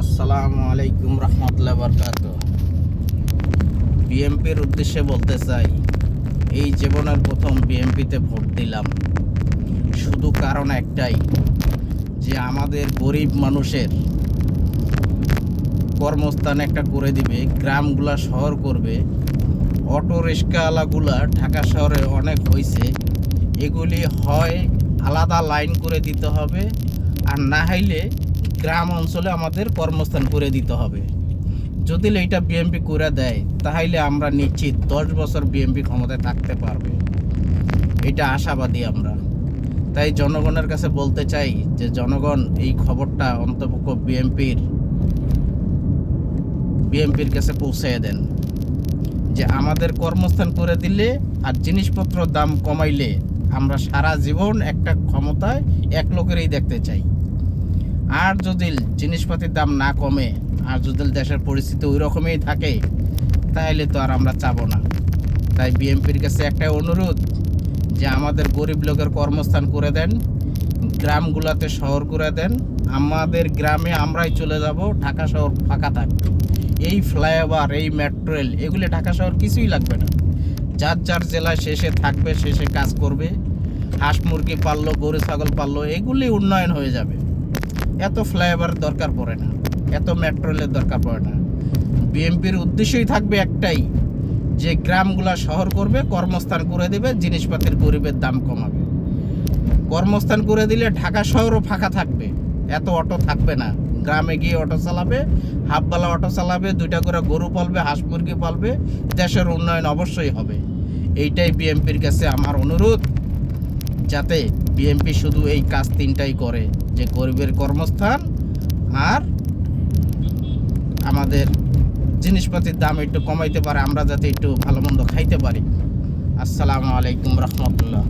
আসসালামু আলাইকুম রহমতুল্লাহি বারাকাতুহু। বিএমপির উদ্দেশ্যে বলতে চাই, এই জীবনের প্রথম বিএমপিতে ভোট দিলাম শুধু কারণ একটাই, যে আমাদের গরিব মানুষের কর্মস্থান একটা করে দিবে, গ্রামগুলা শহর করবে। অটো রিক্সাওয়ালাগুলা ঢাকা শহরে অনেক হয়েছে, এগুলি হয় আলাদা লাইন করে দিতে হবে, আর না হইলে গ্রাম অঞ্চলে আমাদের কর্মস্থান করে দিতে হবে। যদি এইটা বিএমপি করে দেয় তাহলে আমরা নিশ্চিত 10 বছর বিএমপি ক্ষমতায় থাকতে পারবে, এটা আশাবাদী আমরা। তাই জনগণের কাছে বলতে চাই যে জনগণ এই খবরটা অন্তপক্ষ বিএমপির কাছে পৌঁছে দেন, যে আমাদের কর্মস্থান করে দিলে আর জিনিসপত্র দাম কমাইলে আমরা সারা জীবন একটা ক্ষমতায় এক লোকেরই দেখতে চাই। আর যদি জিনিসপাতির দাম না কমে, আর যদি দেশের পরিস্থিতি ওই রকমই থাকে, তাহলে তো আর আমরা চাবো না। তাই বিএমপির কাছে একটাই অনুরোধ, যে আমাদের গরিব লোকের কর্মস্থান করে দেন, গ্রামগুলোতে শহর করে দেন। আমাদের গ্রামে আমরাই চলে যাব, ঢাকা শহর ফাঁকা থাকবে। এই ফ্লাইওভার, এই মেট্রো রেল, এগুলি ঢাকা শহর কিছুই লাগবে না। যার যার জেলায় শেষে থাকবে, শেষে কাজ করবে। হাঁস মুরগি পাললো, গরু ছাগল পাললো, এগুলি উন্নয়ন হয়ে যাবে। এত ফ্লাইওভার দরকার পড়ে না, এত মেট্রো রেলের দরকার পড়ে না। বিএমপির উদ্দেশ্যই থাকবে একটাই, যে গ্রামগুলা শহর করবে, কর্মস্থান করে দেবে, জিনিসপাতির গরিবের দাম কমাবে। কর্মস্থান করে দিলে ঢাকা শহরও ফাঁকা থাকবে, এত অটো থাকবে না। গ্রামে গিয়ে অটো চালাবে, হাফবেলা অটো চালাবে, 2টা করে গরু পালবে, হাঁস মুরগি পালবে, দেশের উন্নয়ন অবশ্যই হবে। এইটাই বিএমপির কাছে আমার অনুরোধ, যাতে বিএমপি শুধু এই কাজ 3টাই করে, যে গরিবের কর্মস্থান আর আমাদের জিনিসপাতির দাম একটু কমাইতে পারে, আমরা যাতে একটু ভালো মন্দ খাইতে পারি। আসসালামু আলাইকুম রহমতুল্লাহ।